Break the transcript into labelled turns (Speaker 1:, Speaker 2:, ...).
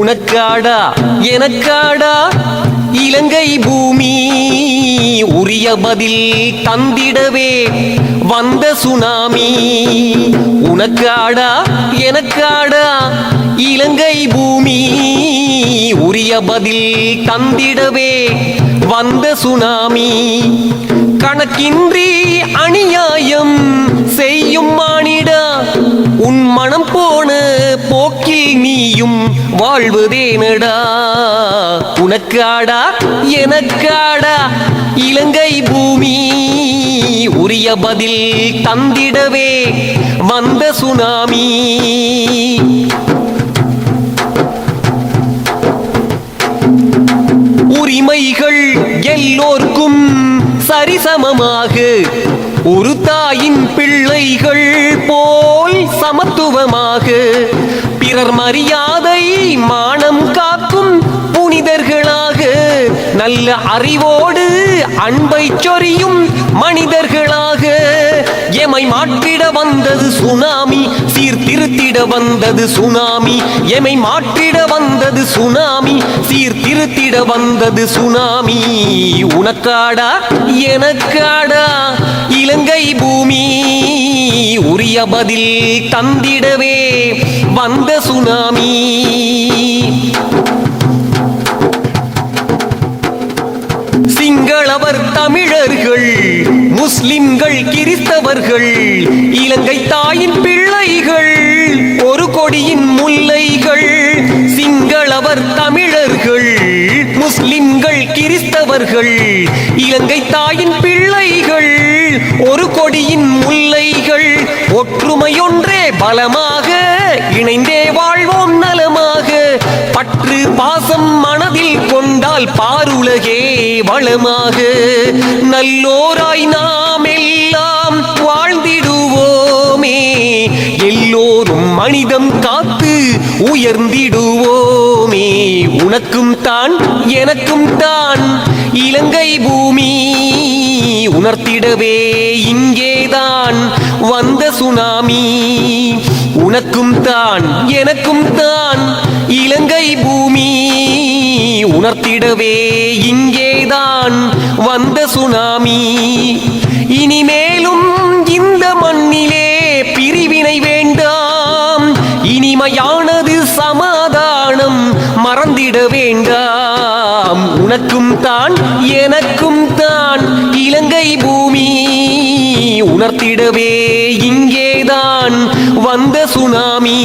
Speaker 1: உனக்காடா எனக்காடா இலங்கை பூமி உரிய பதில் தந்திடவே வந்த சுனாமி. உனக்காடா எனக்காடா இலங்கை பூமி உரிய பதில் தந்திடவே வந்த சுனாமி. கணக்கின்றி அநியாயம் செய்யும் மானிடா உன் மனம் போன போக்கில் நீயும் வாழ்வதேனடா. உனக்காடா எனக்காடா இலங்கை பூமி உரிய பதில் தந்திடவே வந்த சுனாமி. உரிமைகள் எல்லோர்க்கும் சரிசமமாக ஒரு தாயின் பிள்ளைகள் போல் சமத்துவமாக பிறர் மரியாதை மானம் காக்கும் புனிதர்களாக நல்ல அறிவோடு அன்பை சொரியும் மனிதர்களாக எமை மாற்றிட வந்தது சுனாமி சீர்திருத்திட வந்தது சுனாமி. எமை மாற்றிட வந்தது சுனாமி சீர்திருத்திட வந்தது சுனாமி. உனக்காடா எனக்காடா இலங்கை பூமி உரிய பதில் தந்திடவே வந்த சுனாமி. சிங்களவர் தமிழர்கள் முஸ்லிம்கள் கிறிஸ்தவர்கள் இலங்கை தாயின் பிள்ளைகள் ஒரு கொடியின் முல்லைகள். சிங்களவர் தமிழர்கள் முஸ்லிம்கள் கிறிஸ்தவர்கள் இலங்கை தாயின் பிள்ளைகள் ஒரு கொடியின் முல்லைகள். ஒற்றுமையொன்றே பலமாக இணைந்தே வாழ்வோம் நலமாக. பற்று பாசம் மனதில் கொண்டால் பாருலகே வளமாக. நல்லோராய் நாம் எல்லாம் வாழ்ந்திடுவோமே எல்லோரும் மனிதம் காத்து உயர்ந்திடுவோமே. உனக்கும் தான் எனக்கும் தான் இலங்கை பூமி உணர்த்திடவே இங்கேதான் வந்த சுனாமி. உனக்கும் தான் எனக்கும் தான் இலங்கை பூமி உணர்த்திடவே இங்கேதான் வந்த சுனாமி. இனிமேலும் இந்த மண்ணிலே பிரிவினை வேண்டாம் இனிமையானது சமாதானம் மறந்திட வேண்டாம். உனக்கும் தான் எனக்கும் தான் இலங்கை பூமி உணர்த்திடவே இங்கேதான் வந்த சுனாமி.